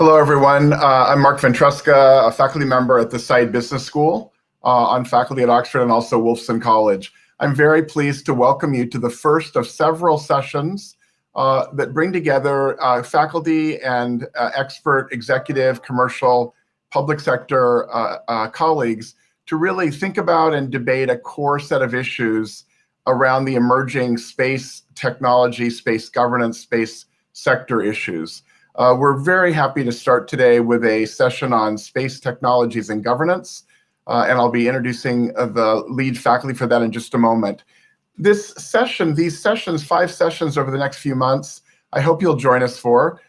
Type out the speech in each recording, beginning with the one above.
Hello, everyone. I'm Mark Ventresca, a faculty member at the Saïd Business School, on faculty at Oxford and also Wolfson College. I'm very pleased to welcome you to the first of several sessions that bring together faculty and expert executive, commercial, public sector colleagues to really think about and debate a core set of issues around the emerging space technology, space governance, space sector issues. We're very happy to start today with a session on space technologies and governance, and I'll be introducing the lead faculty for that in just a moment. These sessions, 5 sessions over the next few months, I hope you'll join us for.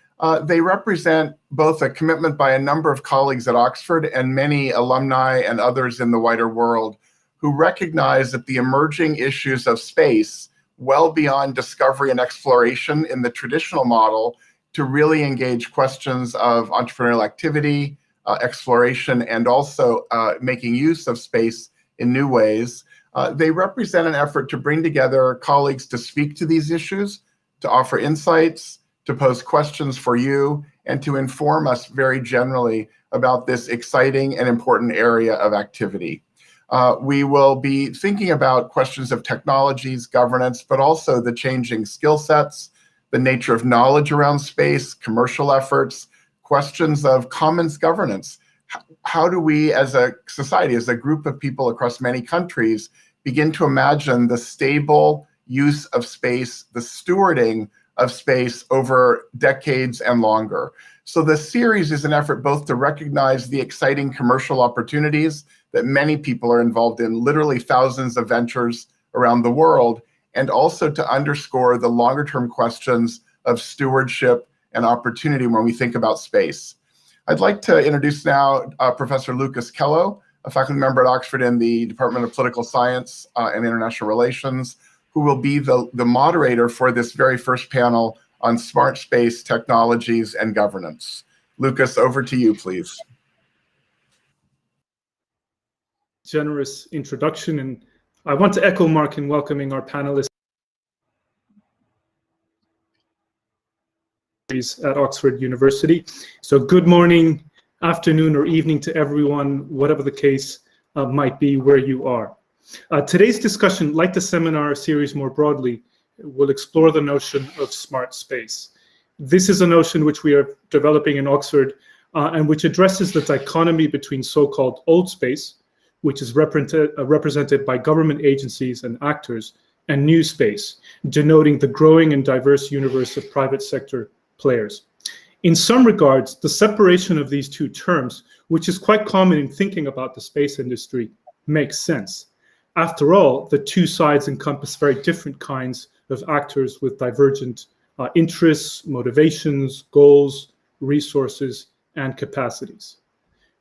They represent both a commitment by a number of colleagues at Oxford and many alumni and others in the wider world who recognize that the emerging issues of space, well beyond discovery and exploration in the traditional model, to really engage questions of entrepreneurial activity, exploration, and also making use of space in new ways. They represent an effort to bring together colleagues to speak to these issues, to offer insights, to pose questions for you, and to inform us very generally about this exciting and important area of activity. We will be thinking about questions of technologies, governance, but also the changing skill sets, the nature of knowledge around space, commercial efforts, questions of commons governance. How do we as a society, as a group of people across many countries, begin to imagine the stable use of space, the stewarding of space over decades and longer? So the series is an effort both to recognize the exciting commercial opportunities that many people are involved in, literally thousands of ventures around the world, and also to underscore the longer term questions of stewardship and opportunity when we think about space. I'd like to introduce now Professor Lucas Kello, a faculty member at Oxford in the Department of Political Science and International Relations, who will be the moderator for this very first panel on smart space technologies and governance. Lucas, over to you, please. Generous introduction, and I want to echo Mark in welcoming our panelists at Oxford University. So good morning, afternoon, or evening to everyone, whatever the case might be where you are. Today's discussion, like the seminar series more broadly, will explore the notion of smart space. This is a notion which we are developing in Oxford and which addresses the dichotomy between so-called old space, which is represented by government agencies and actors, and new space, denoting the growing and diverse universe of private sector players. In some regards, the separation of these two terms, which is quite common in thinking about the space industry, makes sense. After all, the two sides encompass very different kinds of actors with divergent interests, motivations, goals, resources, and capacities.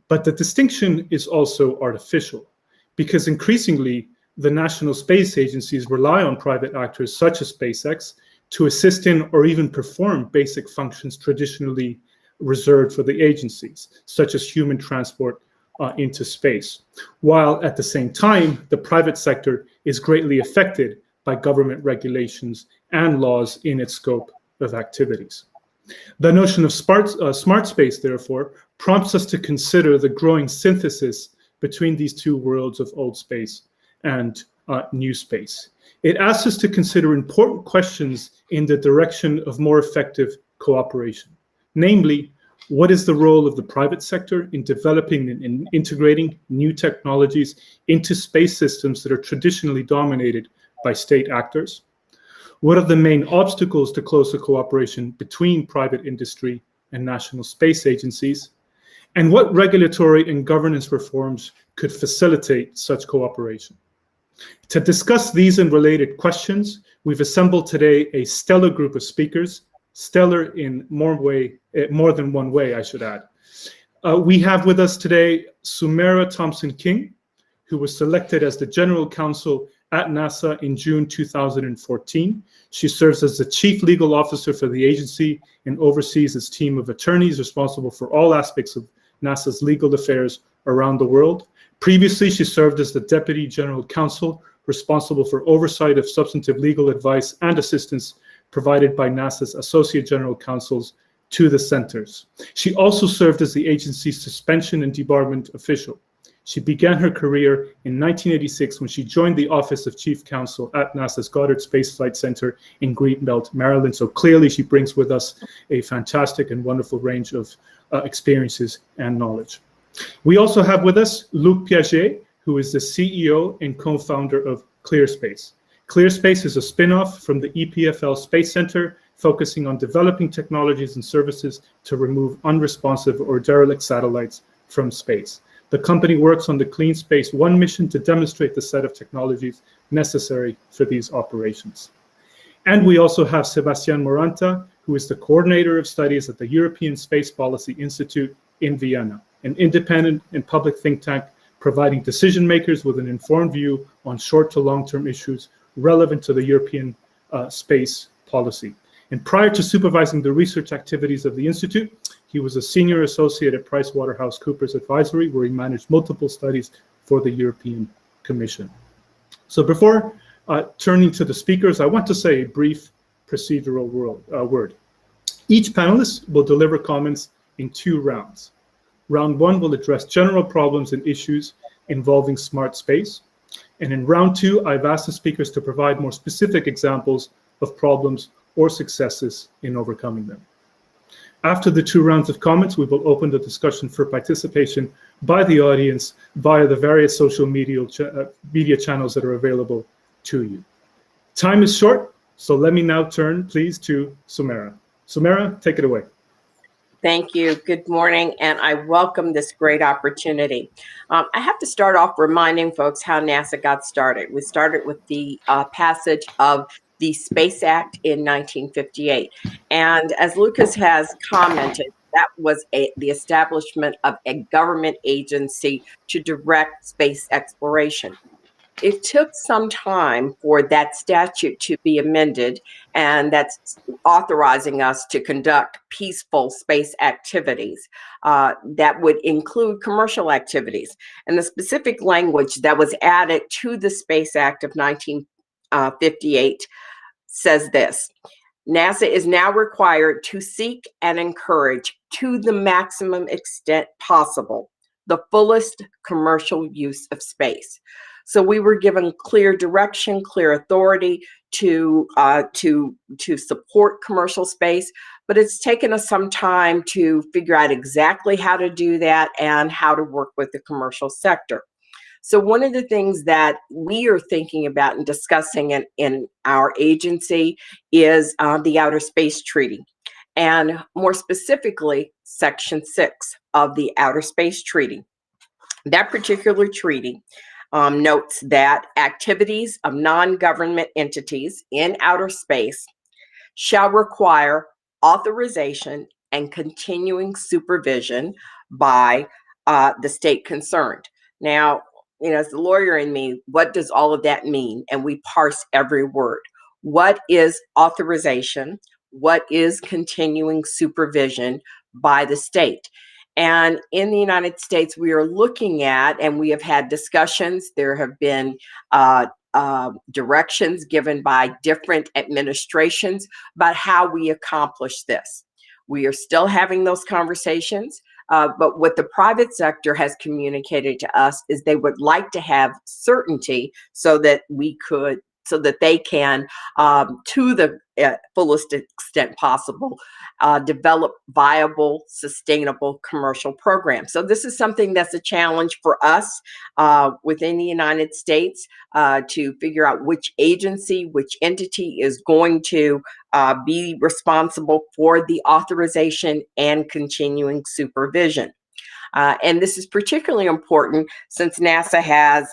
But the distinction is also artificial, because increasingly the national space agencies rely on private actors such as SpaceX to assist in or even perform basic functions traditionally reserved for the agencies, such as human transport into space, while at the same time the private sector is greatly affected by government regulations and laws in its scope of activities. The notion of smart space, therefore, prompts us to consider the growing synthesis between these two worlds of old space and new space. It asks us to consider important questions in the direction of more effective cooperation. Namely, what is the role of the private sector in developing and integrating new technologies into space systems that are traditionally dominated by state actors? What are the main obstacles to closer cooperation between private industry and national space agencies? And what regulatory and governance reforms could facilitate such cooperation? To discuss these and related questions, we've assembled today a stellar group of speakers, stellar in more than one way, I should add. We have with us today Sumara Thompson-King, who was selected as the General Counsel at NASA in June 2014. She serves as the Chief Legal Officer for the agency and oversees its team of attorneys responsible for all aspects of NASA's legal affairs around the world. Previously, she served as the Deputy General Counsel responsible for oversight of substantive legal advice and assistance provided by NASA's Associate General Counsels to the centers. She also served as the agency's suspension and debarment official. She began her career in 1986 when she joined the Office of Chief Counsel at NASA's Goddard Space Flight Center in Greenbelt, Maryland. So clearly she brings with us a fantastic and wonderful range of experiences and knowledge. We also have with us Luc Piguet, who is the CEO and co-founder of Clearspace. Clearspace is a spin-off from the EPFL Space Center, focusing on developing technologies and services to remove unresponsive or derelict satellites from space. The company works on the Clearspace SA mission to demonstrate the set of technologies necessary for these operations. And we also have Sebastian Moranta, who is the coordinator of studies at the European Space Policy Institute in Vienna, an independent and public think tank providing decision makers with an informed view on short to long-term issues relevant to the European space policy. And prior to supervising the research activities of the Institute, he was a senior associate at PricewaterhouseCoopers Advisory, where he managed multiple studies for the European Commission. So before turning to the speakers, I want to say a brief procedural word. Each panelist will deliver comments in 2 rounds. Round 1 will address general problems and issues involving smart space. And in round 2, I've asked the speakers to provide more specific examples of problems or successes in overcoming them. After the 2 rounds of comments, we will open the discussion for participation by the audience via the various social media channels that are available to you. Time is short, so let me now turn, please, to Sumara. Sumara, take it away. Thank you. Good morning, and I welcome this great opportunity. I have to start off reminding folks how NASA got started. We started with the passage of the Space Act in 1958. And as Lucas has commented, that was the establishment of a government agency to direct space exploration. It took some time for that statute to be amended, and that's authorizing us to conduct peaceful space activities that would include commercial activities. And the specific language that was added to the Space Act of 1958 says this: NASA is now required to seek and encourage, to the maximum extent possible, the fullest commercial use of space. So we were given clear direction, clear authority to support commercial space, but it's taken us some time to figure out exactly how to do that and how to work with the commercial sector. So one of the things that we are thinking about and discussing in our agency is the Outer Space Treaty, and more specifically, Section 6 of the Outer Space Treaty. That particular treaty notes that activities of non-government entities in outer space shall require authorization and continuing supervision by the state concerned. Now, you know, as the lawyer in me, what does all of that mean? And we parse every word. What is authorization? What is continuing supervision by the state? And in the United States, we are looking at, and we have had discussions, there have been directions given by different administrations about how we accomplish this. We are still having those conversations, but what the private sector has communicated to us is they would like to have certainty so that they can, to the fullest extent possible, develop viable, sustainable commercial programs. So this is something that's a challenge for us within the United States to figure out which agency, which entity is going to be responsible for the authorization and continuing supervision. And this is particularly important since NASA has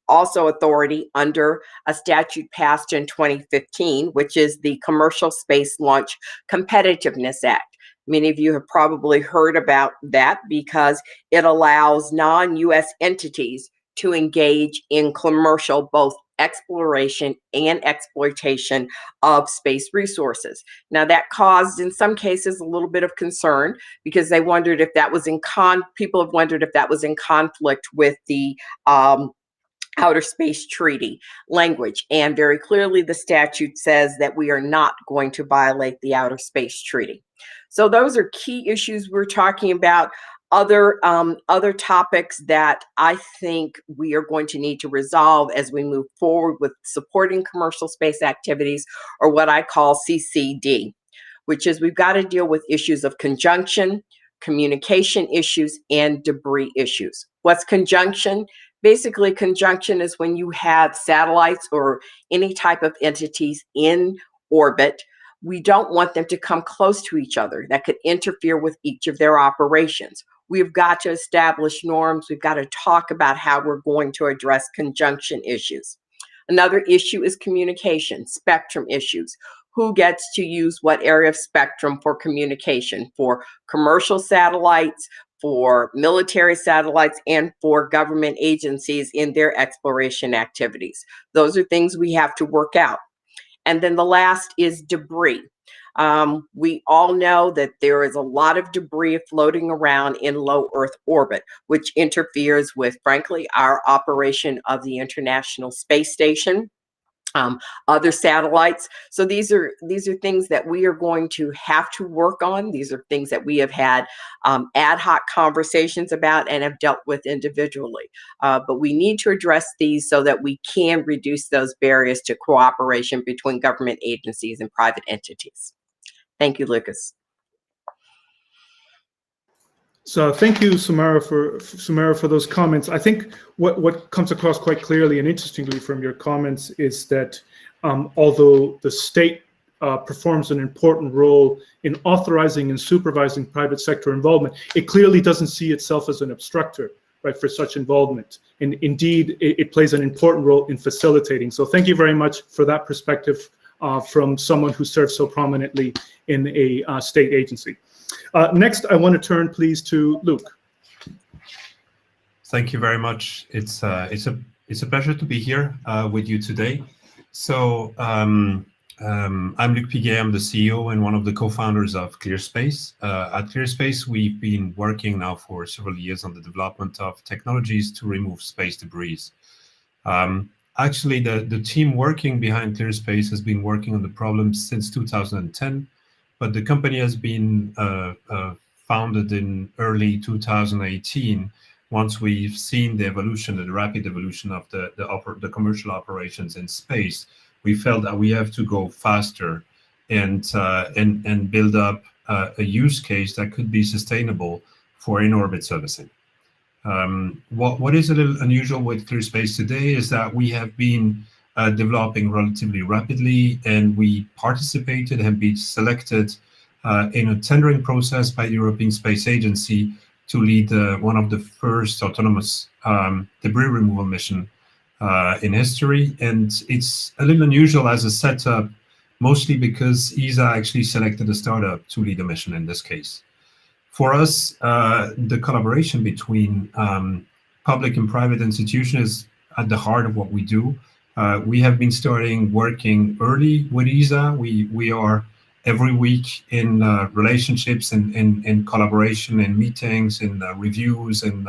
also authority under a statute passed in 2015, which is the Commercial Space Launch Competitiveness Act. Many of you have probably heard about that because it allows non-US entities to engage in commercial, both exploration and exploitation of space resources. Now that caused, in some cases, a little bit of concern because they wondered if that was people have wondered if that was in conflict with the outer space treaty language. And very clearly, the statute says that we are not going to violate the outer space treaty. So those are key issues we're talking about. Other topics that I think we are going to need to resolve as we move forward with supporting commercial space activities, or what I call CCD, which is we've got to deal with issues of conjunction, communication issues, and debris issues. What's conjunction? Basically, conjunction is when you have satellites or any type of entities in orbit. We don't want them to come close to each other. That could interfere with each of their operations. We've got to establish norms. We've got to talk about how we're going to address conjunction issues. Another issue is communication, spectrum issues. Who gets to use what area of spectrum for communication, for commercial satellites, for military satellites, and for government agencies in their exploration activities. Those are things we have to work out. And then the last is debris. We all know that there is a lot of debris floating around in low Earth orbit, which interferes with, frankly, our operation of the International Space Station, other satellites. So these are things that we are going to have to work on. These are things that we have had ad hoc conversations about and have dealt with individually. But we need to address these so that we can reduce those barriers to cooperation between government agencies and private entities. Thank you, Lucas. So thank you, Sumara, for those comments. I think what comes across quite clearly and interestingly from your comments is that although the state performs an important role in authorizing and supervising private sector involvement, it clearly doesn't see itself as an obstructor, right, for such involvement. And indeed, it plays an important role in facilitating. So thank you very much for that perspective from someone who serves so prominently in a state agency. Next, I want to turn, please, to Luc. Thank you very much. It's a pleasure to be here with you today. So I'm Luc Piguet. I'm the CEO and one of the co-founders of Clearspace. At Clearspace, we've been working now for several years on the development of technologies to remove space debris. Actually, the team working behind Clearspace has been working on the problem since 2010. But the company has been founded in early 2018. Once we've seen the evolution, the rapid evolution of the commercial operations in space, we felt that we have to go faster and build up a use case that could be sustainable for in-orbit servicing. What is a little unusual with Clearspace today is that we have been developing relatively rapidly, and we participated and been selected in a tendering process by the European Space Agency to lead one of the first autonomous debris removal mission in history. And it's a little unusual as a setup, mostly because ESA actually selected a startup to lead a mission in this case. For us, the collaboration between public and private institutions is at the heart of what we do. We have been starting working early with ESA. We are every week in relationships and in collaboration and meetings and reviews and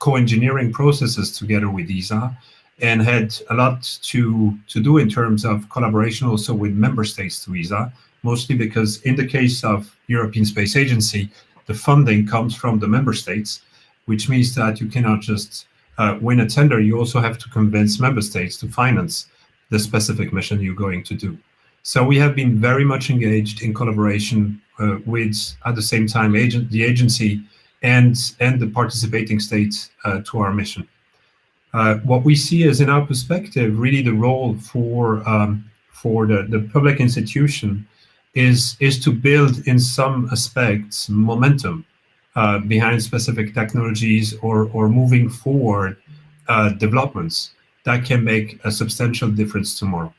co-engineering processes together with ESA, and had a lot to do in terms of collaboration also with member states to ESA, mostly because in the case of European Space Agency, the funding comes from the member states, which means that you cannot just win a tender, you also have to convince member states to finance the specific mission you're going to do. So we have been very much engaged in collaboration with, at the same time, the agency and the participating states to our mission. What we see is, in our perspective, really the role for the public institution is to build, in some aspects, momentum behind specific technologies or moving forward developments that can make a substantial difference tomorrow.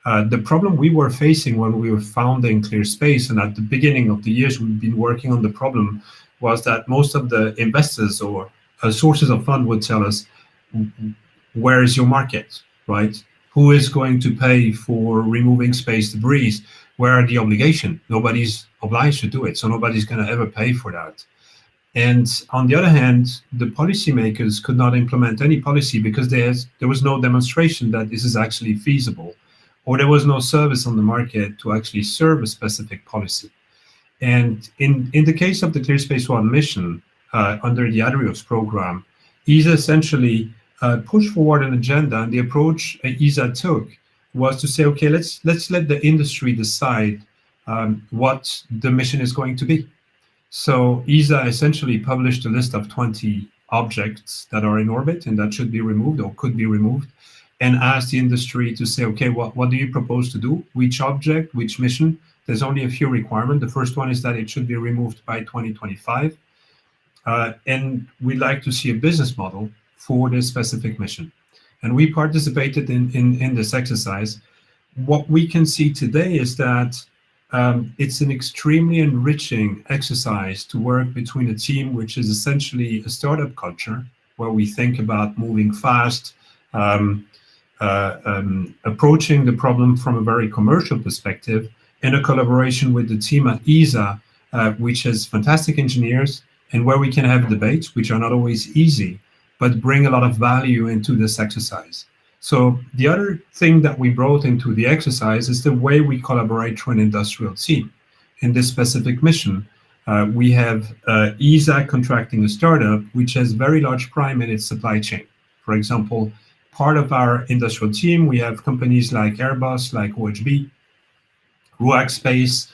The problem we were facing when we were founding Clearspace, and at the beginning of the years we've been working on the problem, was that most of the investors or sources of fund would tell us, where is your market, right? Who is going to pay for removing space debris? Where are the obligations? Nobody's obliged to do it, so nobody's going to ever pay for that. And on the other hand, the policymakers could not implement any policy because there was no demonstration that this is actually feasible, or there was no service on the market to actually serve a specific policy. And in the case of the Clearspace 1 mission, under the ADRIOS program, ESA essentially pushed forward an agenda, and the approach ESA took was to say, okay, let's let the industry decide what the mission is going to be. So ESA essentially published a list of 20 objects that are in orbit and that should be removed or could be removed, and asked the industry to say, okay, what do you propose to do? Which object, which mission? There's only a few requirements. The first one is that it should be removed by 2025. And we'd like to see a business model for this specific mission. And we participated in this exercise. What we can see today is that it's an extremely enriching exercise to work between a team which is essentially a startup culture, where we think about moving fast, approaching the problem from a very commercial perspective, and a collaboration with the team at ESA, which has fantastic engineers, and where we can have debates, which are not always easy, but bring a lot of value into this exercise. So the other thing that we brought into the exercise is the way we collaborate through an industrial team. In this specific mission, we have ESA contracting a startup which has very large prime in its supply chain. For example, part of our industrial team, we have companies like Airbus, like OHB, Ruach Space,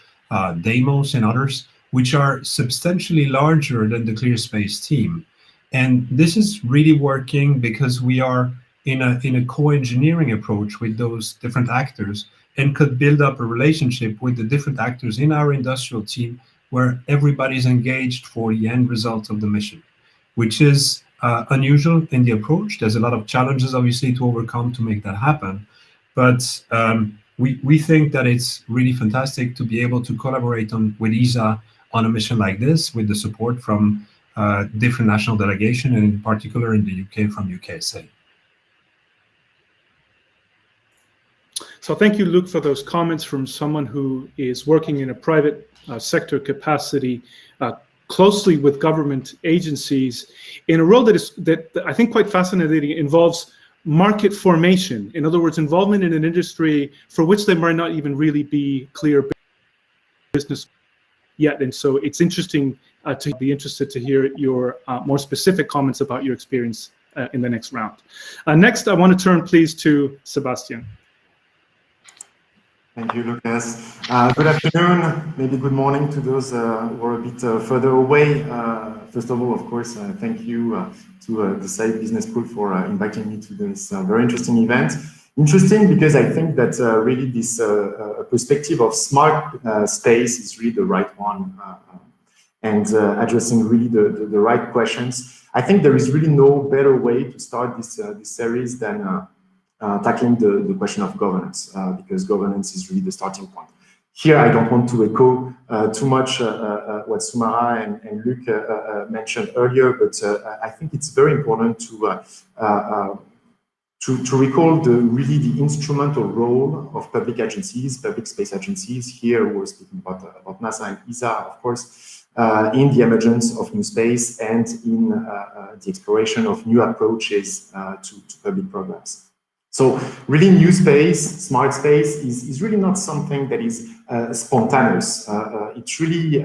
Deimos, and others, which are substantially larger than the Clearspace team. And this is really working because we are in a co-engineering approach with those different actors, and could build up a relationship with the different actors in our industrial team where everybody's engaged for the end result of the mission, which is unusual in the approach. There's a lot of challenges, obviously, to overcome to make that happen. But we think that it's really fantastic to be able to collaborate with ESA on a mission like this, with the support from different national delegation, and in particular in the UK from UKSA. So thank you, Luc, for those comments from someone who is working in a private sector capacity closely with government agencies in a role that I think quite fascinating, involves market formation. In other words, involvement in an industry for which there might not even really be clear business yet. And so it's interesting to be interested to hear your more specific comments about your experience in the next round. Next, I want to turn, please, to Sebastian. Thank you, Lucas. Good afternoon, maybe good morning to those who are a bit further away. First of all, of course, thank you to the Saïd Business School for inviting me to this very interesting event. Interesting because I think that really this perspective of smart space is really the right one, and addressing really the right questions. I think there is really no better way to start this series than tackling the question of governance, because governance is really the starting point. Here, I don't want to echo too much what Sumara and Luc mentioned earlier, but I think it's very important to recall really the instrumental role of public agencies, public space agencies. Here, we're speaking about NASA and ESA, of course, in the emergence of new space and in the exploration of new approaches to public programs. So really new space, smart space is really not something that is spontaneous. It really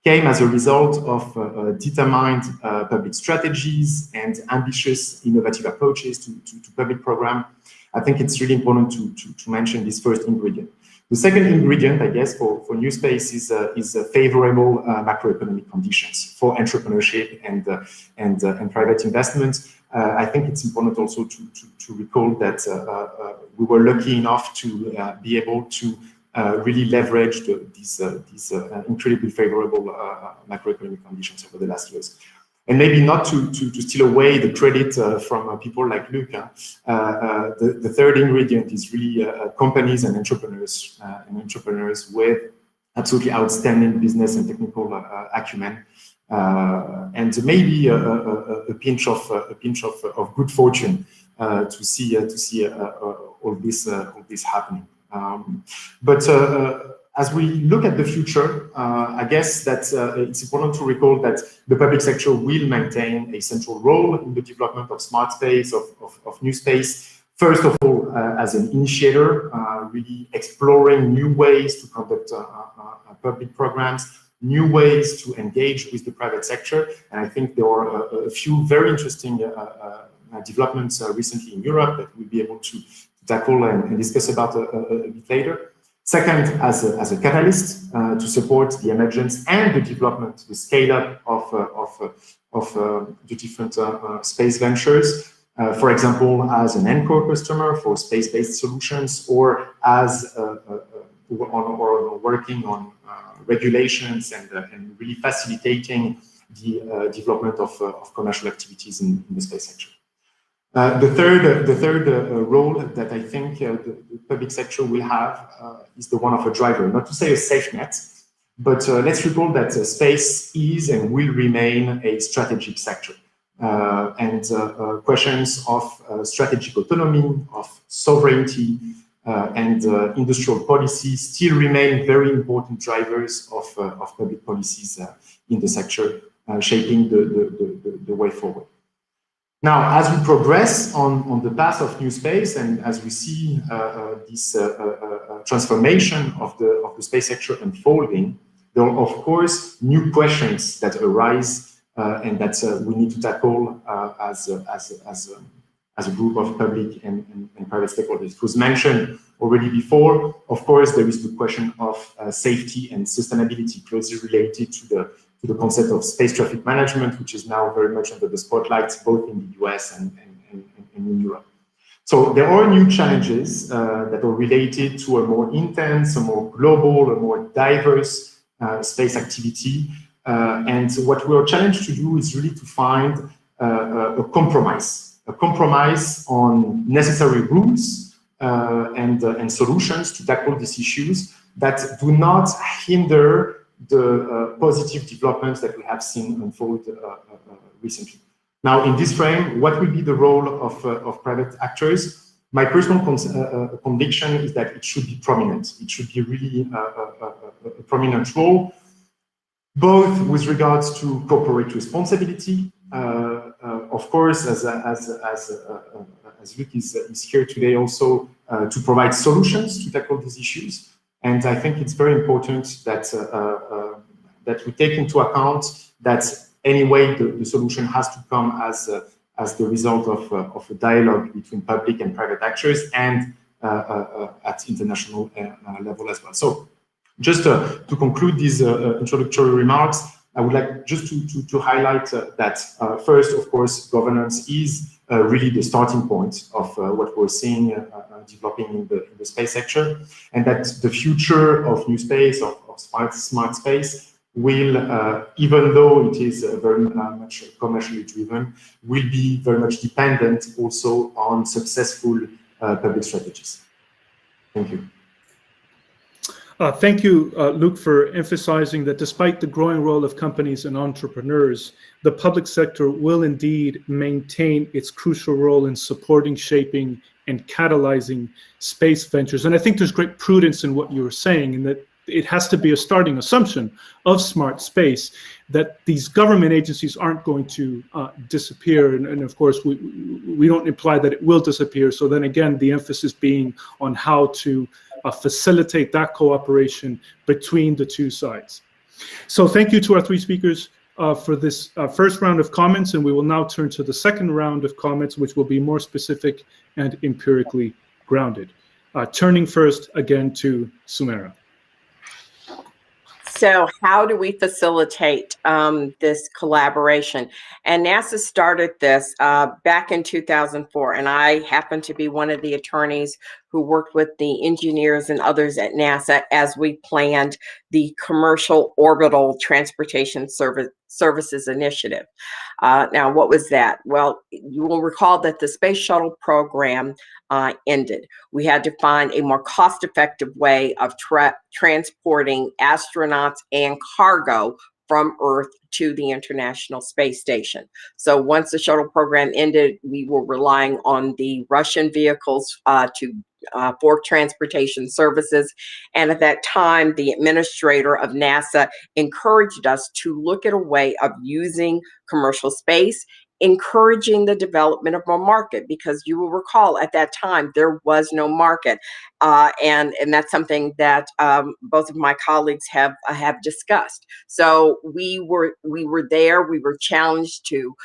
came as a result of determined public strategies and ambitious innovative approaches to public program. I think it's really important to mention this first ingredient. The second ingredient, I guess, for new space is favorable macroeconomic conditions for entrepreneurship and private investment. I think it's important also to recall that we were lucky enough to be able to really leverage these incredibly favorable macroeconomic conditions over the last years. And maybe not to steal away the credit from people like Luc, the third ingredient is really companies and entrepreneurs with absolutely outstanding business and technical acumen. And maybe a pinch of good fortune to see all this happening. But as we look at the future, I guess that it's important to recall that the public sector will maintain a central role in the development of smart space, of new space. First of all, as an initiator, really exploring new ways to conduct public programs, new ways to engage with the private sector. And I think there are a few very interesting developments recently in Europe that we'll be able to tackle and discuss about a bit later. Second, as a catalyst to support the emergence and the development, the scale-up of the different space ventures. For example, as an anchor customer for space-based solutions, or as working on regulations and really facilitating the development of commercial activities in the space sector. The third role that I think the public sector will have is the one of a driver, not to say a safe net, but let's recall that space is and will remain a strategic sector. And questions of strategic autonomy, of sovereignty, and industrial policy still remain very important drivers of public policies in the sector, shaping the way forward. Now, as we progress on the path of new space, and as we see this transformation of the space sector unfolding, there are, of course, new questions that arise and that we need to tackle as a group of public and private stakeholders. It was mentioned already before. Of course, there is the question of safety and sustainability, closely related to the concept of space traffic management, which is now very much under the spotlight, both in the US and in Europe. So there are new challenges that are related to a more intense, a more global, a more diverse space activity. And what we are challenged to do is really to find a compromise on necessary rules and solutions to tackle these issues that do not hinder the positive developments that we have seen unfold recently. Now, in this frame, what will be the role of private actors? My personal conviction is that it should be prominent. It should be really a prominent role, both with regards to corporate responsibility. Of course, as Luc is here today also to provide solutions to tackle these issues. And I think it's very important that that we take into account that anyway the solution has to come as the result of a dialogue between public and private actors and at international level as well. So just to conclude these introductory remarks, I would like just to highlight that first, of course, governance is really the starting point of what we're seeing developing in the space sector, and that the future of new space, of smart space, will, even though it is very much commercially driven, will be very much dependent also on successful public strategies. Thank you. Thank you, Luc, for emphasizing that despite the growing role of companies and entrepreneurs, the public sector will indeed maintain its crucial role in supporting, shaping, and catalyzing space ventures. And I think there's great prudence in what you were saying, in that it has to be a starting assumption of smart space that these government agencies aren't going to disappear. And of course, we don't imply that it will disappear. So then again, the emphasis being on how to facilitate that cooperation between the two sides. So thank you to our three speakers for this first round of comments, and we will now turn to the second round of comments, which will be more specific and empirically grounded. Turning first again to Sumara. So how do we facilitate this collaboration? And NASA started this back in 2004, and I happen to be one of the attorneys who worked with the engineers and others at NASA as we planned the Commercial Orbital Transportation Services Initiative. Now, what was that? Well, you will recall that the Space Shuttle program ended. We had to find a more cost-effective way of transporting astronauts and cargo from Earth to the International Space Station. So once the shuttle program ended, we were relying on the Russian vehicles to for Transportation Services. And at that time, the administrator of NASA encouraged us to look at a way of using commercial space, encouraging the development of a market, because you will recall at that time there was no market, and that's something that both of my colleagues have discussed. So we were there. We were challenged to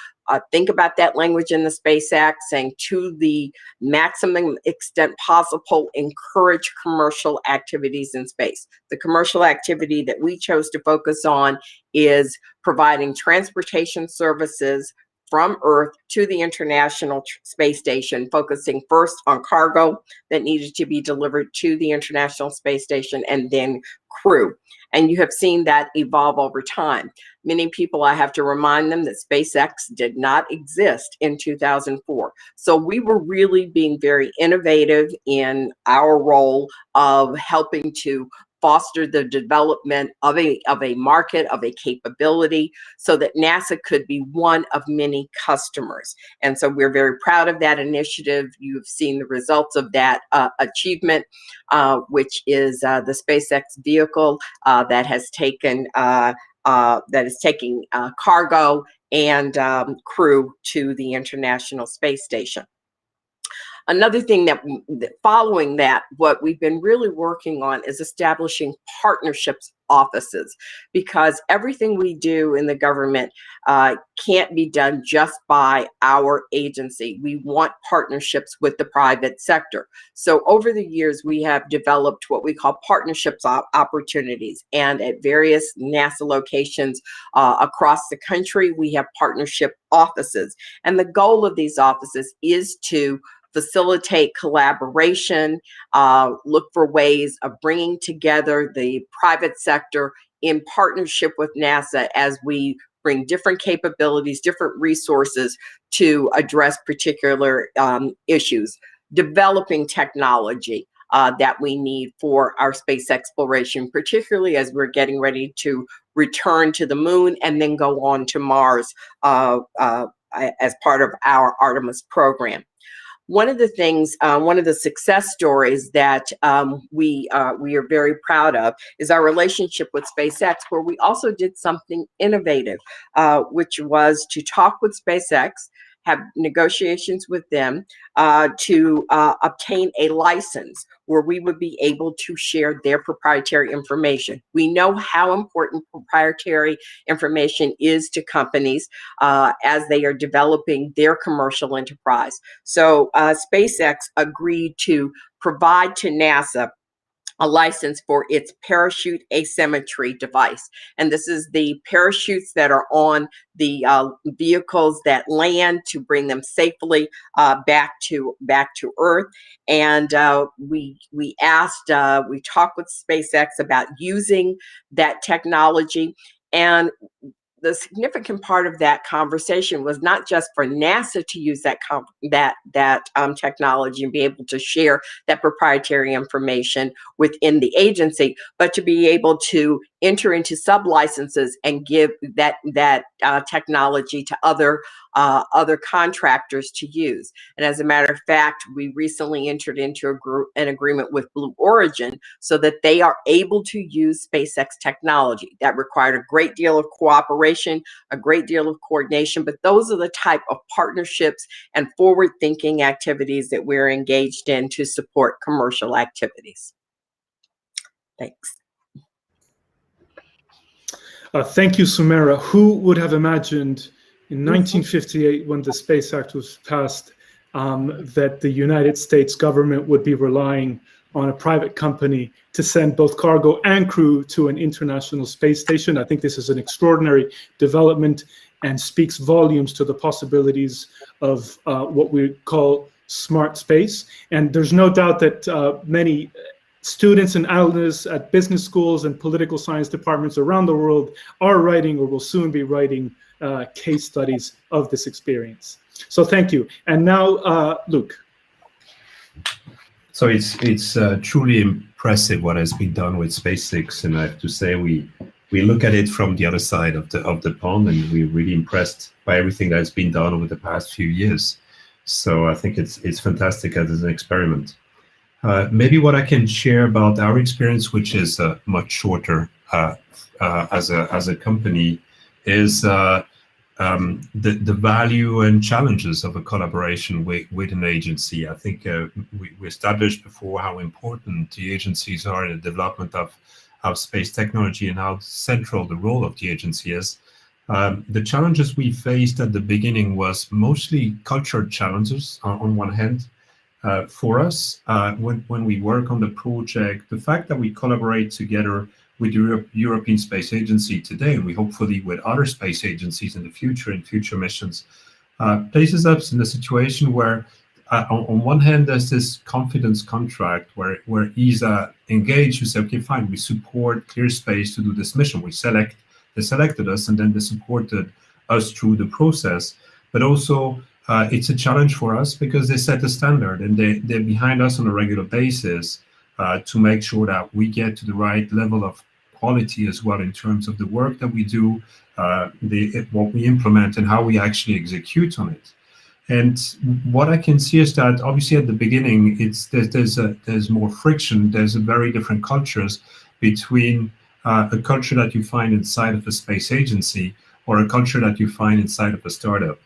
think about that language in the Space Act, saying to the maximum extent possible, encourage commercial activities in space. The commercial activity that we chose to focus on is providing transportation services from Earth to the International Space Station, focusing first on cargo that needed to be delivered to the International Space Station, and then crew. And you have seen that evolve over time. Many people, I have to remind them that SpaceX did not exist in 2004. So we were really being very innovative in our role of helping to foster the development of a market, of a capability, so that NASA could be one of many customers. And so we're very proud of that initiative. You've seen the results of that achievement, which is the SpaceX vehicle that is taking cargo and crew to the International Space Station. Another thing that following that, what we've been really working on is establishing partnerships offices, because everything we do in the government can't be done just by our agency. We want partnerships with the private sector. So over the years, we have developed what we call partnerships opportunities, and at various NASA locations across the country, we have partnership offices. And the goal of these offices is to facilitate collaboration, look for ways of bringing together the private sector in partnership with NASA as we bring different capabilities, different resources to address particular issues, developing technology that we need for our space exploration, particularly as we're getting ready to return to the moon and then go on to Mars as part of our Artemis program. One of the things, one of the success stories that we are very proud of is our relationship with SpaceX, where we also did something innovative, which was to talk with SpaceX, have negotiations with them to obtain a license where we would be able to share their proprietary information. We know how important proprietary information is to companies as they are developing their commercial enterprise. So SpaceX agreed to provide to NASA a license for its parachute asymmetry device. And this is the parachutes that are on the vehicles that land to bring them safely back to Earth. And we talked with SpaceX about using that technology. And the significant part of that conversation was not just for NASA to use that technology and be able to share that proprietary information within the agency, but to be able to enter into sub-licenses and give that technology to other contractors to use. And as a matter of fact, we recently entered into an agreement with Blue Origin so that they are able to use SpaceX technology. That required a great deal of cooperation, a great deal of coordination, but those are the type of partnerships and forward-thinking activities that we're engaged in to support commercial activities. Thanks. Thank you, Sumara. Who would have imagined in 1958, when the Space Act was passed, that the United States government would be relying on a private company to send both cargo and crew to an international space station? I think this is an extraordinary development and speaks volumes to the possibilities of what we call smart space. And there's no doubt that many students and analysts at business schools and political science departments around the world are writing or will soon be writing case studies of this experience. So thank you. And now, Luc. So it's truly impressive what has been done with SpaceX, and I have to say we look at it from the other side of the pond, and we're really impressed by everything that has been done over the past few years. So I think it's fantastic as an experiment. Maybe what I can share about our experience, which is much shorter as a company, is the value and challenges of a collaboration with an agency. I think we established before how important the agencies are in the development of space technology and how central the role of the agency is. The challenges we faced at the beginning was mostly cultural challenges on one hand. For us, when we work on the project, the fact that we collaborate together with the European Space Agency today, and we hopefully with other space agencies in the future, in future missions, places us in a situation where, on one hand, there's this confidence contract where ESA engaged, we say, okay, fine, we support Clearspace to do this mission. They selected us, and then they supported us through the process. But also, it's a challenge for us because they set a standard and they're behind us on a regular basis to make sure that we get to the right level of quality as well in terms of the work that we do, what we implement and how we actually execute on it. And what I can see is that obviously at the beginning, there's more friction. There's a very different cultures between a culture that you find inside of a space agency or a culture that you find inside of a startup.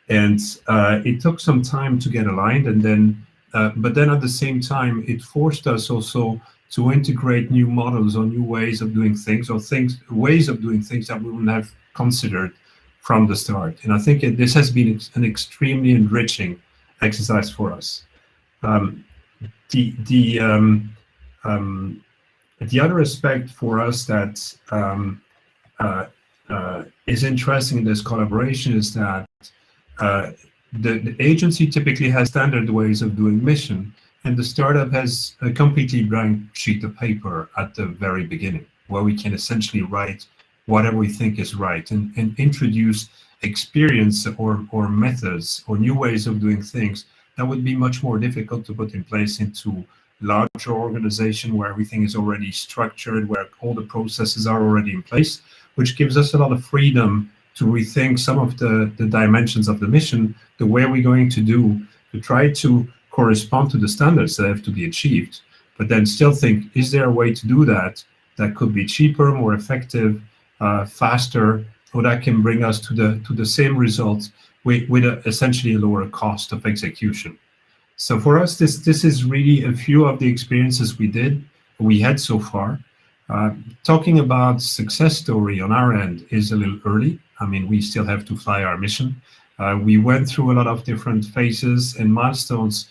And it took some time to get aligned, and then, but then at the same time, it forced us also to integrate new models or new ways of doing things, or ways of doing things that we wouldn't have considered from the start. And I think this has been an extremely enriching exercise for us. The other aspect for us that is interesting in this collaboration is that the agency typically has standard ways of doing mission, and the startup has a completely blank sheet of paper at the very beginning, where we can essentially write whatever we think is right and introduce experience or methods or new ways of doing things that would be much more difficult to put in place into larger organization where everything is already structured, where all the processes are already in place, which gives us a lot of freedom to rethink some of the dimensions of the mission, the way we're going to do, to try to correspond to the standards that have to be achieved, but then still think, is there a way to do that could be cheaper, more effective, faster, or that can bring us to the same results with essentially a lower cost of execution. So for us, this is really a few of the experiences we had so far. Talking about success story on our end is a little early. I mean, we still have to fly our mission. We went through a lot of different phases and milestones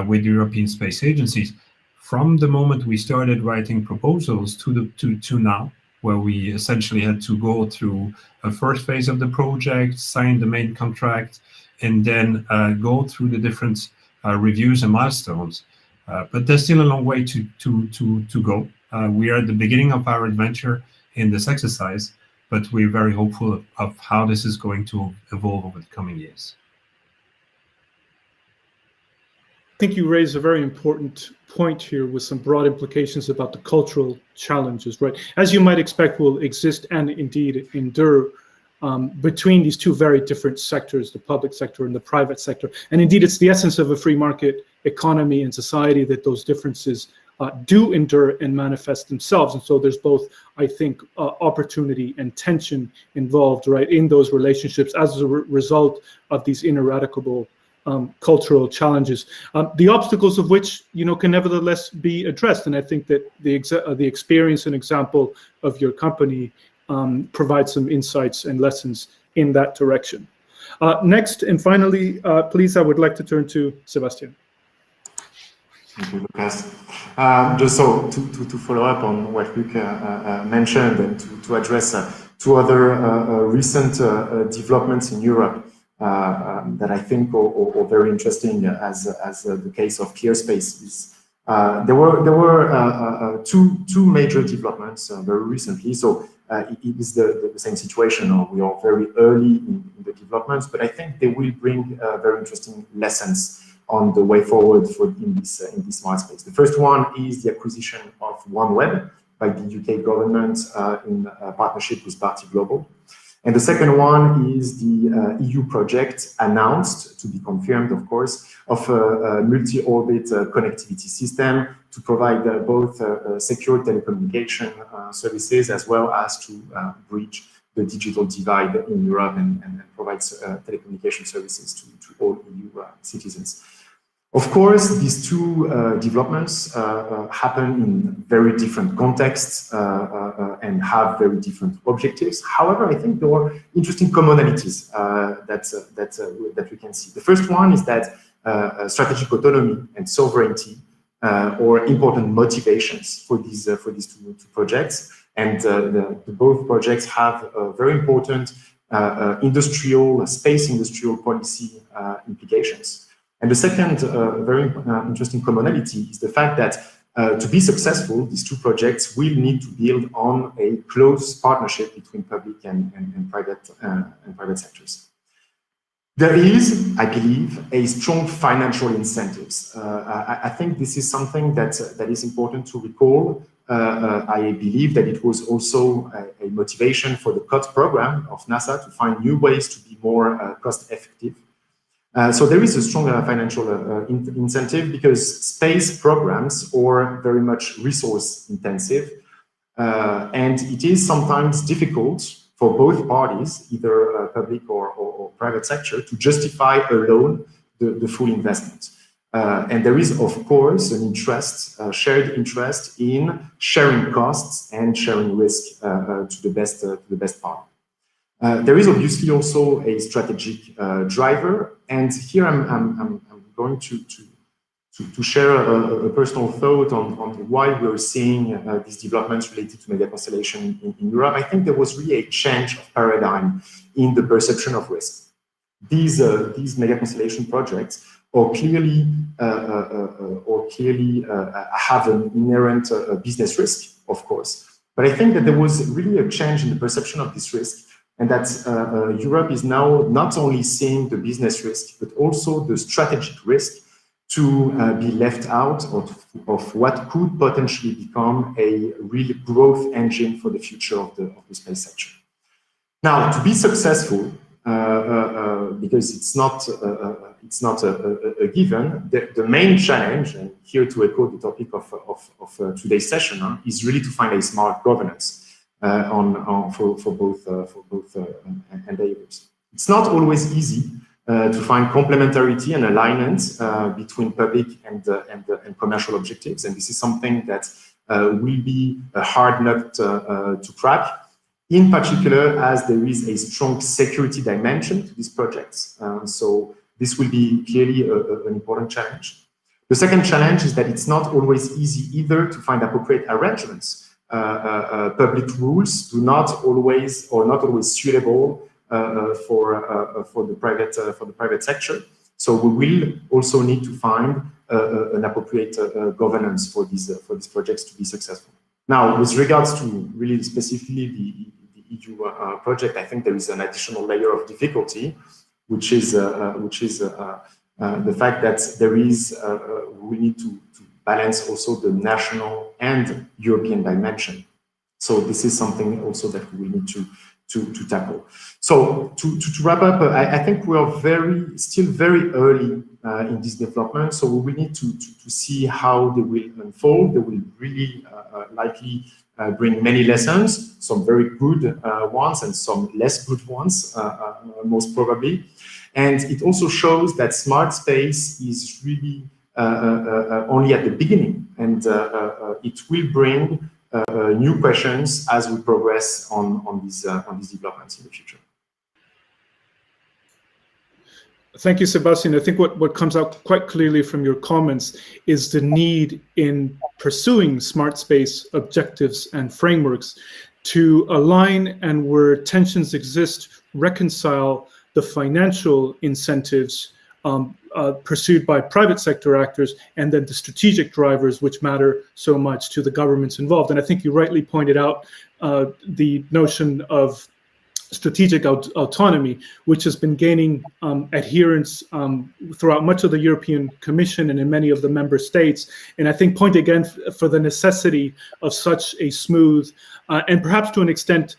with European space agencies from the moment we started writing proposals to now, where we essentially had to go through a first phase of the project, sign the main contract, and then go through the different reviews and milestones. But there's still a long way to go. We are at the beginning of our adventure in this exercise, but we're very hopeful of how this is going to evolve over the coming years. I think you raise a very important point here with some broad implications about the cultural challenges, right? As you might expect, will exist and indeed endure between these two very different sectors, the public sector and the private sector. And indeed, it's the essence of a free market economy and society that those differences do endure and manifest themselves. And so there's both, I think, opportunity and tension involved, right, in those relationships as a result of these ineradicable cultural challenges, the obstacles of which, can nevertheless be addressed. And I think that the experience and example of your company provides some insights and lessons in that direction. Next, and finally, please, I would like to turn to Sebastian. Thank you, Lucas. Just so to follow up on what Luc mentioned and to address two other recent developments in Europe that I think are very interesting as the case of Clearspace is there were two major developments very recently. So it is the same situation. We are very early in the developments, but I think they will bring very interesting lessons on the way forward in this smart space. The first one is the acquisition of OneWeb by the UK government in partnership with Party Global. And the second one is the EU project announced, to be confirmed, of course, of a multi-orbit connectivity system to provide both secure telecommunication services as well as to bridge the digital divide in Europe and provides telecommunication services to all EU citizens. Of course, these two developments happen in very different contexts and have very different objectives. However, I think there are interesting commonalities that we can see. The first one is that strategic autonomy and sovereignty are important motivations for these two projects. And both projects have very important space industrial policy implications. And the second very interesting commonality is the fact that to be successful, these two projects will need to build on a close partnership between public and private sectors. There is, I believe, a strong financial incentives. I think this is something that is important to recall. I believe that it was also a motivation for the COT program of NASA to find new ways to be more cost effective. So there is a strong financial incentive because space programs are very much resource intensive, and it is sometimes difficult for both parties, either public or private sector, to justify alone the full investment. And there is, of course, an interest, shared interest in sharing costs and sharing risk to the best part. There is obviously also a strategic driver, and here I'm going to share a personal thought on why we're seeing these developments related to mega constellation in Europe. I think there was really a change of paradigm in the perception of risk. These mega constellation projects or clearly have an inherent business risk, of course. But I think that there was really a change in the perception of this risk, and that Europe is now not only seeing the business risk, but also the strategic risk to be left out of what could potentially become a real growth engine for the future of the space sector. Now, to be successful, because it's not a given, the main challenge, and here to echo the topic of today's session, is really to find a smart governance for both endeavors. It's not always easy to find complementarity and alignment between public and commercial objectives, and this is something that will be a hard nut to crack. In particular, as there is a strong security dimension to these projects. So this will be clearly an important challenge. The second challenge is that it's not always easy either to find appropriate arrangements. Public rules do not always suitable for the private sector. So we will also need to find an appropriate governance for these projects to be successful. Now, with regards to really specifically the EU project, I think there is an additional layer of difficulty, which is the fact that there is we need to balance also the national and European dimension. So this is something also that we need to tackle. So to wrap up, I think we are still very early in this development. So we will need to see how they will unfold. They will really likely bring many lessons, some very good ones and some less good ones, most probably. And it also shows that smart space is really only at the beginning, and it will bring new questions as we progress on these developments in the future. Thank you, Sebastian. I think what comes out quite clearly from your comments is the need in pursuing smart space objectives and frameworks to align, and where tensions exist, reconcile the financial incentives pursued by private sector actors, and then the strategic drivers which matter so much to the governments involved. And I think you rightly pointed out the notion of strategic autonomy, which has been gaining adherence throughout much of the European Commission and in many of the member states. And I think point again for the necessity of such a smooth and perhaps to an extent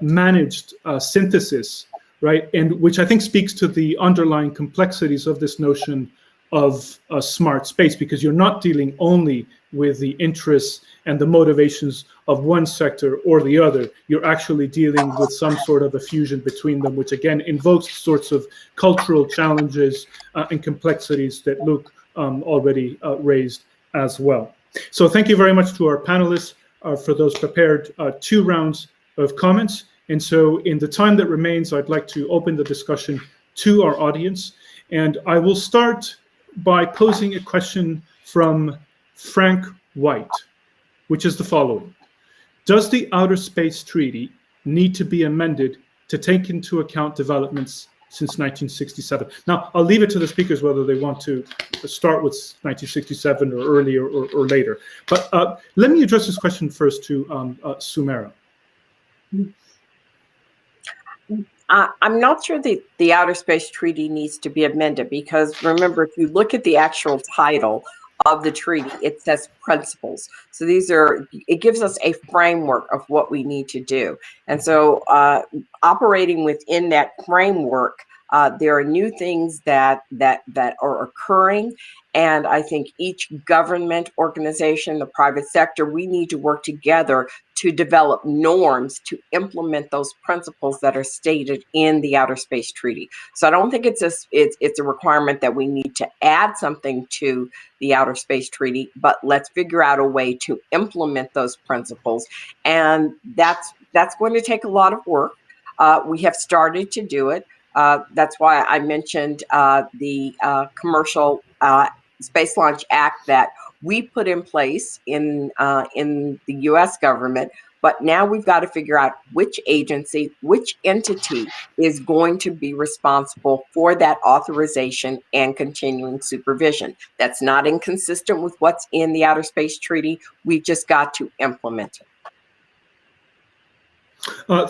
managed synthesis, right? And which I think speaks to the underlying complexities of this notion of a smart space, because you're not dealing only with the interests and the motivations of one sector or the other. You're actually dealing with some sort of a fusion between them, which again invokes sorts of cultural challenges and complexities that Luc already raised as well. So thank you very much to our panelists for those prepared 2 rounds of comments. And so in the time that remains, I'd like to open the discussion to our audience. And I will start by posing a question from Frank White, which is the following. Does the Outer Space Treaty need to be amended to take into account developments since 1967? Now, I'll leave it to the speakers whether they want to start with 1967 or earlier or later. But let me address this question first to Sumara. I'm not sure that the Outer Space Treaty needs to be amended, because remember, if you look at the actual title of the treaty, it says principles. So it gives us a framework of what we need to do. And so operating within that framework, there are new things that are occurring. And I think each government organization, the private sector, we need to work together to develop norms to implement those principles that are stated in the Outer Space Treaty. So I don't think it's a requirement that we need to add something to the Outer Space Treaty, but let's figure out a way to implement those principles. And that's going to take a lot of work. We have started to do it. That's why I mentioned the Commercial Space Launch Act that we put in place in the U.S. government. But now we've got to figure out which agency, which entity is going to be responsible for that authorization and continuing supervision. That's not inconsistent with what's in the Outer Space Treaty. We've just got to implement it.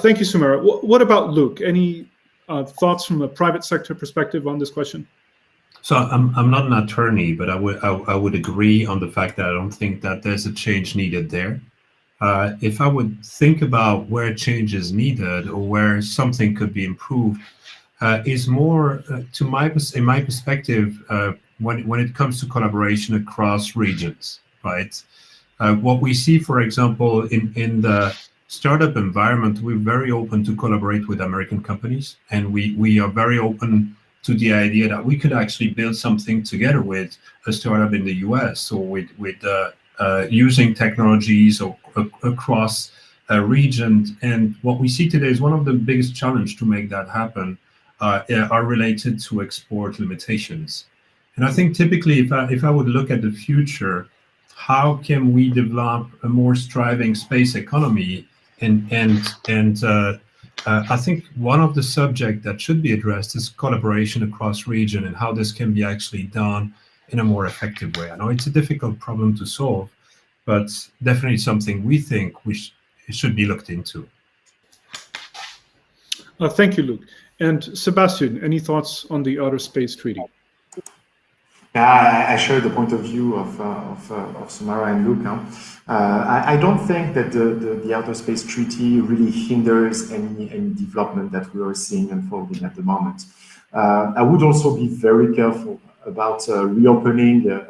Thank you, Sumara. What about Luc? Any thoughts from a private sector perspective on this question? So I'm not an attorney, but I would agree on the fact that I don't think that there's a change needed there. If I would think about where change is needed or where something could be improved, is more in my perspective when it comes to collaboration across regions, right? What we see, for example, in the startup environment, we're very open to collaborate with American companies, and we are very open to the idea that we could actually build something together with a startup in the US or with using technologies or across a region. And what we see today is one of the biggest challenges to make that happen are related to export limitations. And I think typically, if I would look at the future, how can we develop a more thriving space economy? I think one of the subjects that should be addressed is collaboration across region and how this can be actually done in a more effective way. I know it's a difficult problem to solve, but definitely something we think it should be looked into. Thank you, Luc. And Sebastian, any thoughts on the Outer Space Treaty? I share the point of view of Sumara and Luc. I don't think that the Outer Space Treaty really hinders any development that we are seeing unfolding at the moment. I would also be very careful about reopening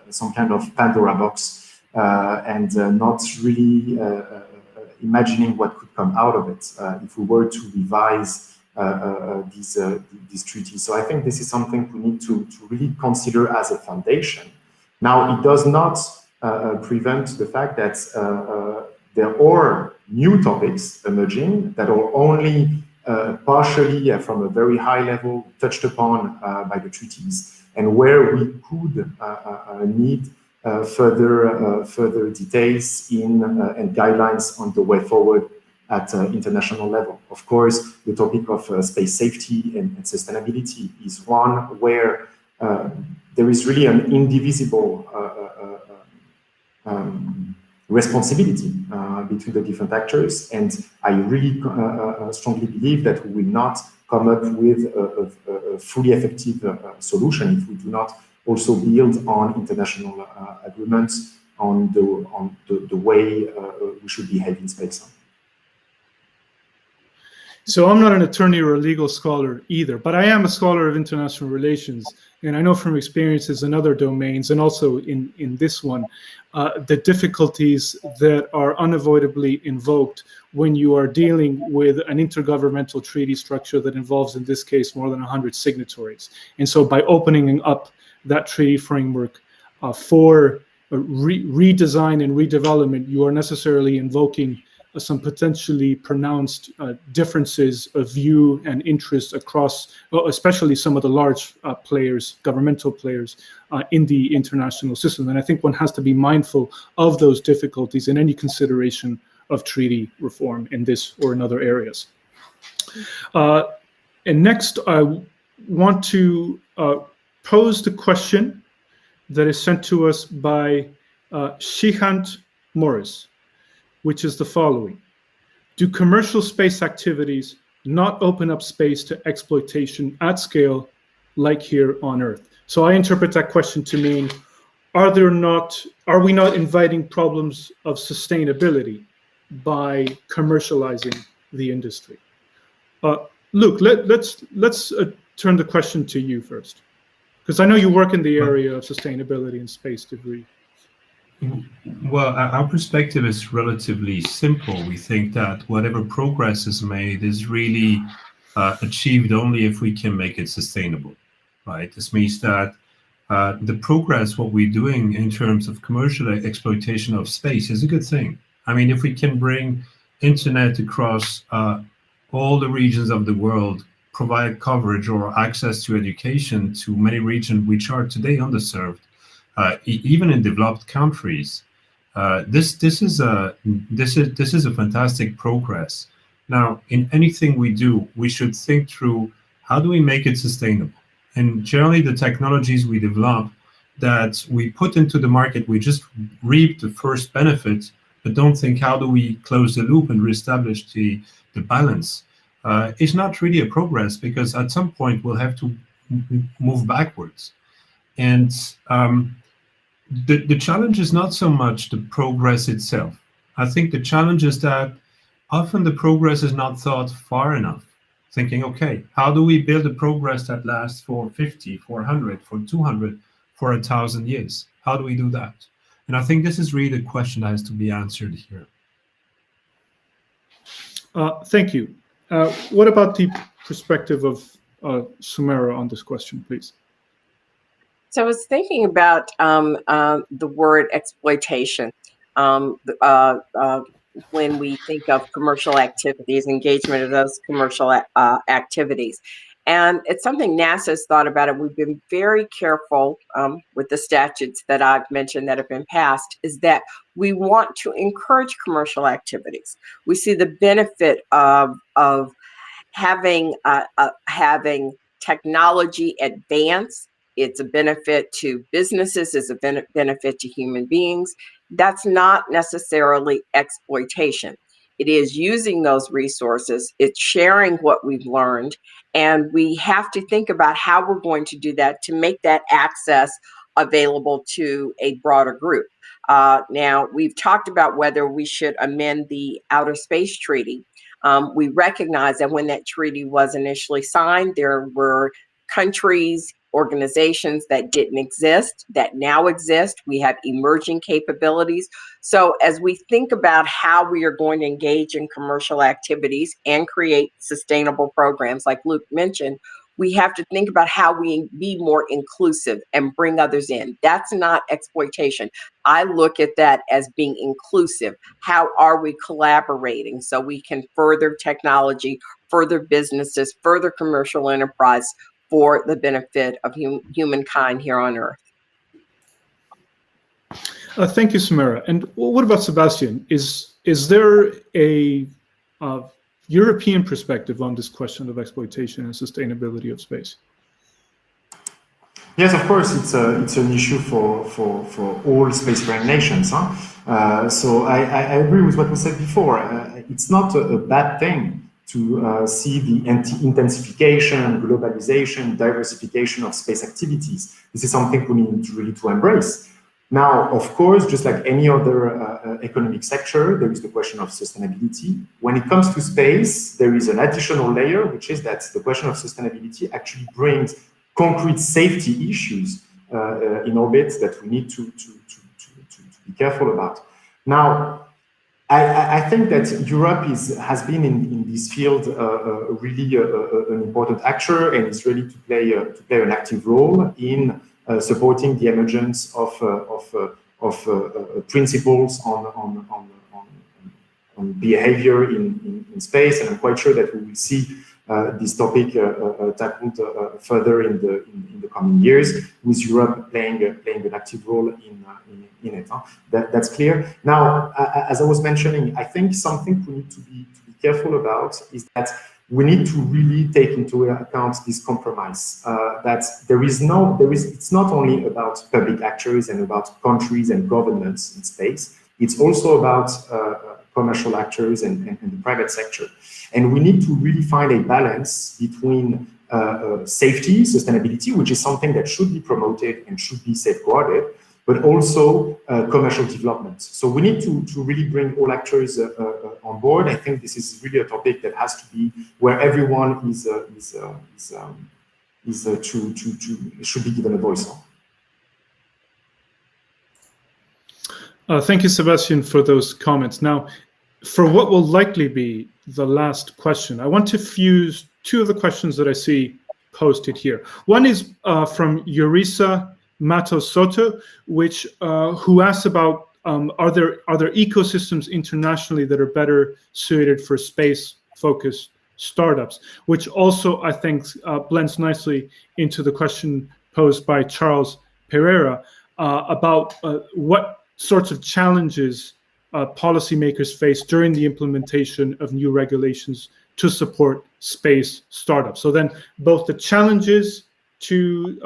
some kind of Pandora box and not really imagining what could come out of it if we were to revise these treaties. So I think this is something we need to really consider as a foundation. Now, it does not prevent the fact that there are new topics emerging that are only partially from a very high level touched upon by the treaties, and where we could need further details and guidelines on the way forward at international level. Of course, the topic of space safety and sustainability is one where there is really an indivisible responsibility between the different actors. And I really strongly believe that we will not come up with a fully effective solution if we do not also build on international agreements on the way we should behave in space. So I'm not an attorney or a legal scholar either, but I am a scholar of international relations. And I know from experiences in other domains, and also in this one, the difficulties that are unavoidably invoked when you are dealing with an intergovernmental treaty structure that involves, in this case, more than 100 signatories. And so by opening up that treaty framework for redesign and redevelopment, you are necessarily invoking some potentially pronounced differences of view and interest across, especially some of the large players, governmental players in the international system. And I think one has to be mindful of those difficulties in any consideration of treaty reform in this or in other areas. And next, I want to pose the question that is sent to us by Shihant Morris, which is the following. Do commercial space activities not open up space to exploitation at scale like here on Earth? So I interpret that question to mean, are we not inviting problems of sustainability by commercializing the industry? Luc, let's turn the question to you first, because I know you work in the area of sustainability and space debris. Well, our perspective is relatively simple. We think that whatever progress is made is really achieved only if we can make it sustainable, right? This means that the progress, what we're doing in terms of commercial exploitation of space is a good thing. I mean, if we can bring internet across all the regions of the world, provide coverage or access to education to many regions which are today underserved, even in developed countries, this is a fantastic progress. Now, in anything we do, we should think through how do we make it sustainable. And generally, the technologies we develop that we put into the market, we just reap the first benefit, but don't think how do we close the loop and reestablish the balance. It's not really a progress, because at some point we'll have to move backwards. And the challenge is not so much the progress itself. I think the challenge is that often the progress is not thought far enough, thinking, okay, how do we build a progress that lasts for 50, for 100, for 200, for 1,000 years? How do we do that? And I think this is really the question that has to be answered here. Thank you. What about the perspective of Sumara on this question, please? So I was thinking about the word exploitation when we think of commercial activities, engagement of those commercial activities. And it's something NASA has thought about it. We've been very careful with the statutes that I've mentioned that have been passed, is that we want to encourage commercial activities. We see the benefit of having technology advance. It's a benefit to businesses, it's a benefit to human beings. That's not necessarily exploitation. It is using those resources, it's sharing what we've learned, and we have to think about how we're going to do that to make that access available to a broader group. Now, we've talked about whether we should amend the Outer Space Treaty. We recognize that when that treaty was initially signed, there were countries, organizations that didn't exist, that now exist. We have emerging capabilities. So as we think about how we are going to engage in commercial activities and create sustainable programs, like Luc mentioned, we have to think about how we be more inclusive and bring others in. That's not exploitation. I look at that as being inclusive. How are we collaborating so we can further technology, further businesses, further commercial enterprise for the benefit of humankind here on Earth? Thank you, Sumara. And what about Sebastian? Is there a European perspective on this question of exploitation and sustainability of space? Yes, of course, it's an issue for all spacefaring nations. So I agree with what was said before. It's not a bad thing to see the intensification, globalization, diversification of space activities. This is something we need really to embrace. Now, of course, just like any other economic sector, there is the question of sustainability. When it comes to space, there is an additional layer, which is that the question of sustainability actually brings concrete safety issues in orbit that we need to be careful about. Now, I think that Europe has been in this field really an important actor and is ready to play an active role in supporting the emergence of principles on behavior in space, and I'm quite sure that we will see this topic tackled further in the coming years, with Europe playing an active role in it. That's clear. Now, as I was mentioning, I think something we need to be careful about is that we need to really take into account this compromise. That it's not only about public actors and about countries and governments in space. It's also about commercial actors and the private sector. And we need to really find a balance between safety, sustainability, which is something that should be promoted and should be safeguarded, but also commercial development. So we need to really bring all actors on board. I think this is really a topic that has to be where everyone should be given a voice on. Thank you, Sebastian, for those comments. Now, for what will likely be the last question, I want to fuse two of the questions that I see posted here. One is from Eurisa Matos Soto, which who asks about are there ecosystems internationally that are better suited for space-focused startups, which also I think blends nicely into the question posed by Charles Pereira about what sorts of challenges policymakers face during the implementation of new regulations to support space startups. So then both the challenges to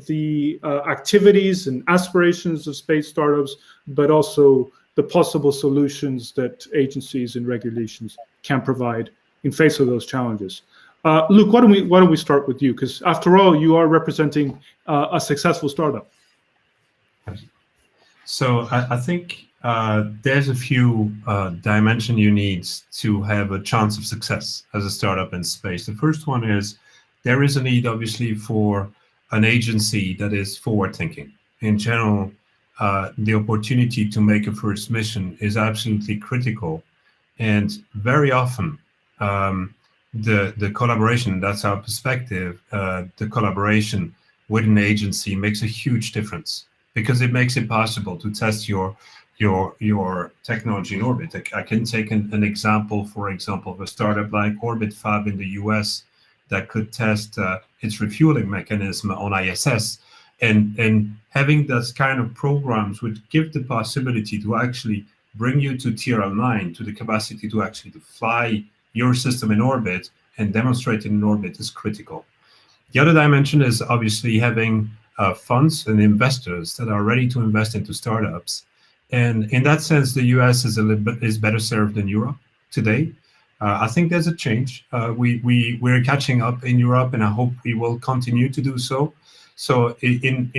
the activities and aspirations of space startups, but also the possible solutions that agencies and regulations can provide in face of those challenges. Luc, why don't we start with you? Because after all, you are representing a successful startup. So I think there's a few dimensions you need to have a chance of success as a startup in space. The first one is there is a need, obviously, for an agency that is forward-thinking. In general, the opportunity to make a first mission is absolutely critical. And very often, the collaboration, that's our perspective, the collaboration with an agency makes a huge difference because it makes it possible to test your technology in orbit. I can take an example, for example, of a startup like Orbit Fab in the US that could test its refueling mechanism on ISS. And having those kind of programs would give the possibility to actually bring you to TRL9, to the capacity to actually fly your system in orbit and demonstrate it in orbit is critical. The other dimension is obviously having funds and investors that are ready to invest into startups. And in that sense, the US is better served than Europe today. I think there's a change. We're catching up in Europe, and I hope we will continue to do so. So in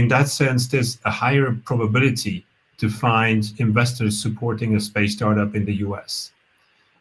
that sense, there's a higher probability to find investors supporting a space startup in the US.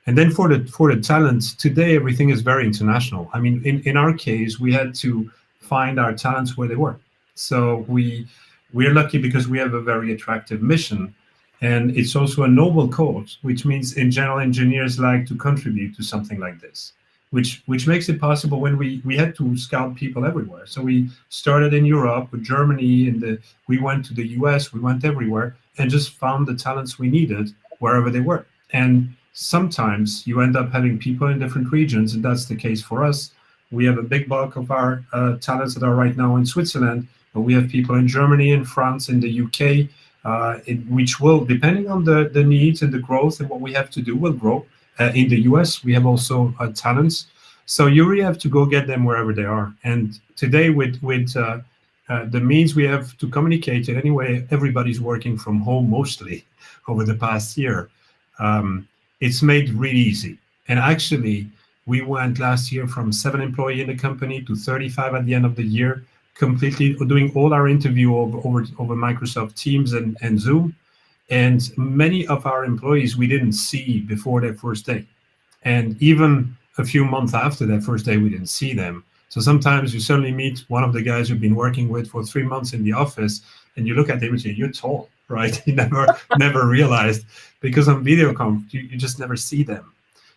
And then for the talent, today everything is very international. I mean, in our case, we had to find our talents where they were. So we're lucky because we have a very attractive mission. And it's also a noble cause, which means in general, engineers like to contribute to something like this, which makes it possible when we had to scout people everywhere. So we started in Europe with Germany, and we went to the US, we went everywhere, and just found the talents we needed wherever they were. And sometimes you end up having people in different regions, and that's the case for us. We have a big bulk of our talents that are right now in Switzerland, but we have people in Germany, in France, in the UK, which will, depending on the needs and the growth and what we have to do, will grow. In the US, we have also talents. So you really have to go get them wherever they are. And today with the means we have to communicate it anyway, everybody's working from home mostly over the past year. It's made really easy. And actually, we went last year from 7 employees in the company to 35 at the end of the year completely doing all our interview over Microsoft Teams and Zoom. And many of our employees we didn't see before their first day. And even a few months after that first day, we didn't see them. So sometimes you suddenly meet one of the guys you've been working with for 3 months in the office, and you look at them and say, you're tall, right? You never realized, because on video conf, you just never see them.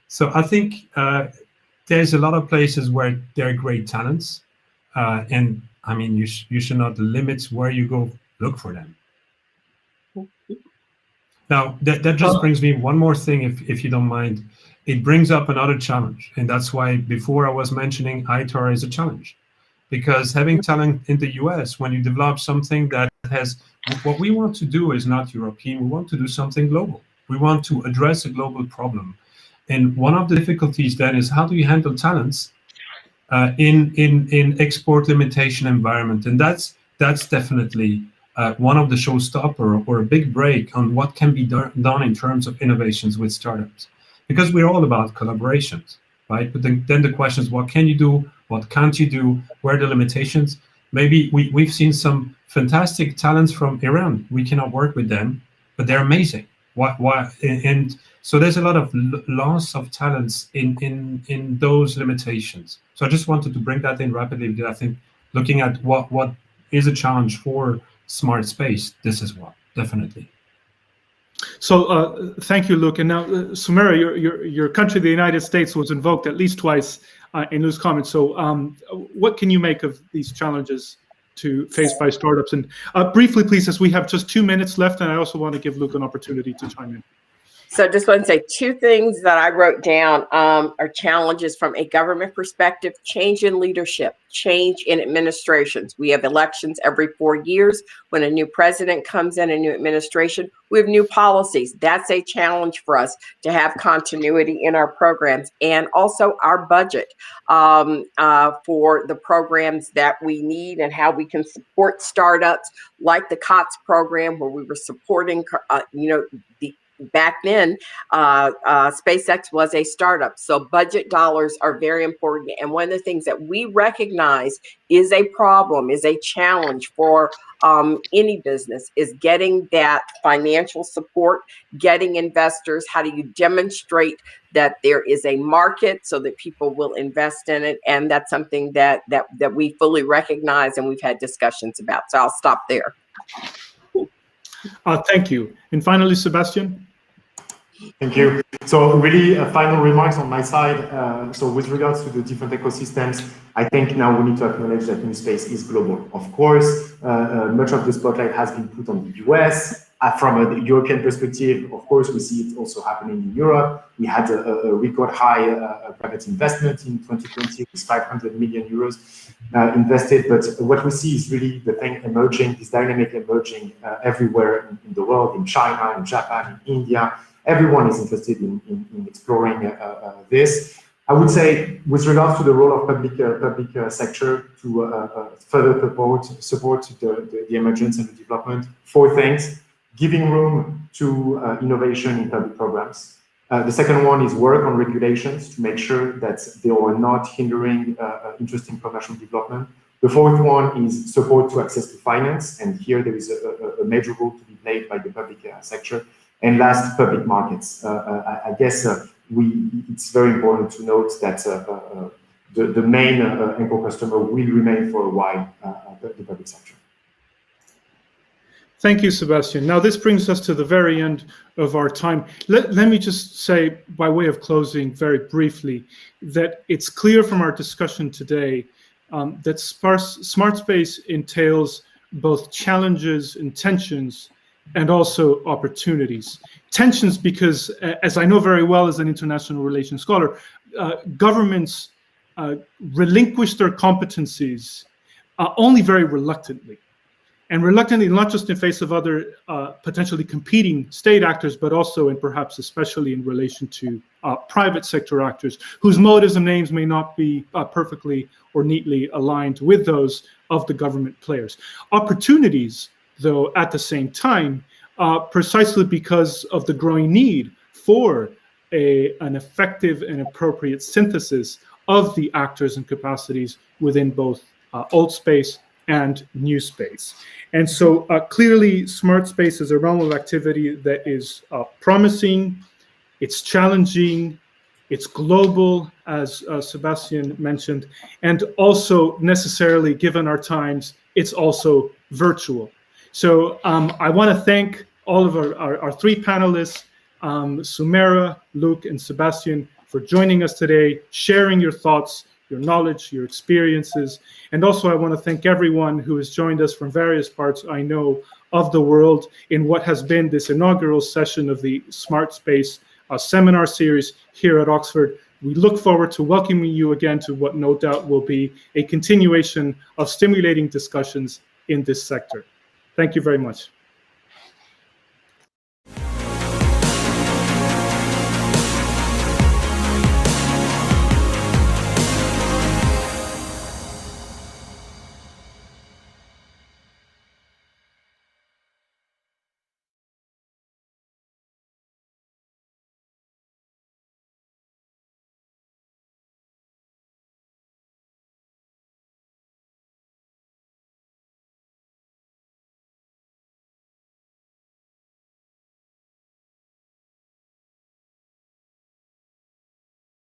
So I think there's a lot of places where there are great talents. And I mean, you should not limit where you go look for them. Now, that just brings me one more thing, if you don't mind. It brings up another challenge. And that's why before I was mentioning ITAR is a challenge. Because having talent in the US, when you develop something that has, what we want to do is not European, we want to do something global. We want to address a global problem. And one of the difficulties then is, how do you handle talents in export limitation environment? And that's definitely one of the showstopper, or a big break on what can be done in terms of innovations with startups. Because we're all about collaborations, right? But then the question is, what can you do? What can't you do? Where are the limitations? Maybe we've seen some fantastic talents from Iran. We cannot work with them, but they're amazing. Why? And so there's a lot of loss of talents in those limitations. So I just wanted to bring that in rapidly, because I think looking at what is a challenge for smart space, this is one, definitely. So thank you, Luc. And now, Sumara, your country, the United States, was invoked at least twice in Luc's comments. So what can you make of these challenges faced by startups? And briefly, please, as we have just 2 minutes left, and I also want to give Luc an opportunity to chime in. So I just want to say two things that I wrote down are challenges from a government perspective: change in leadership, change in administrations. We have elections every 4 years. When a new president comes in, a new administration, we have new policies. That's a challenge for us to have continuity in our programs, and also our budget for the programs that we need and how we can support startups, like the COTS program, where we were supporting, back then, SpaceX was a startup. So budget dollars are very important. And one of the things that we recognize is a problem, is a challenge for any business, is getting that financial support, getting investors. How do you demonstrate that there is a market so that people will invest in it? And that's something that we fully recognize and we've had discussions about. So I'll stop there. Thank you. And finally, Sebastian. Thank you. So really final remarks on my side. So with regards to the different ecosystems, I think now we need to acknowledge that new space is global. Of course, much of the spotlight has been put on the US. From a European perspective, of course, we see it also happening in Europe. We had a record high private investment in 2020 with 500 million euros invested. But what we see is really the thing emerging, this dynamic emerging everywhere in the world, in China, in Japan, in India. Everyone is interested in exploring this. I would say, with regards to the role of public sector to further support the emergence and the development, 4 things: giving room to innovation in public programs. The second one is work on regulations to make sure that they are not hindering interesting commercial development. The fourth one is support to access to finance, and here there is a major role to be played by the public sector. And last, public markets. I guess it's very important to note that the main anchor customer will remain for a while, the public sector. Thank you, Sebastian. Now, this brings us to the very end of our time. Let me just say, by way of closing very briefly, that it's clear from our discussion today that smart space entails both challenges and tensions, and also opportunities. Tensions because, as I know very well as an international relations scholar, governments relinquish their competencies only very reluctantly. And reluctantly, not just in face of other potentially competing state actors, but also and perhaps especially in relation to private sector actors whose motives and aims may not be perfectly or neatly aligned with those of the government players. Opportunities, though, at the same time, precisely because of the growing need for an effective and appropriate synthesis of the actors and capacities within both old space and new space. And so clearly, smart space is a realm of activity that is promising, it's challenging, it's global, as Sebastian mentioned, and also necessarily, given our times, it's also virtual. So I want to thank all of our three panelists, Sumara, Luc, and Sebastian, for joining us today, sharing your thoughts, your knowledge, your experiences. And also I want to thank everyone who has joined us from various parts, I know, of the world in what has been this inaugural session of the Smart Space seminar series here at Oxford. We look forward to welcoming you again to what no doubt will be a continuation of stimulating discussions in this sector. Thank you very much.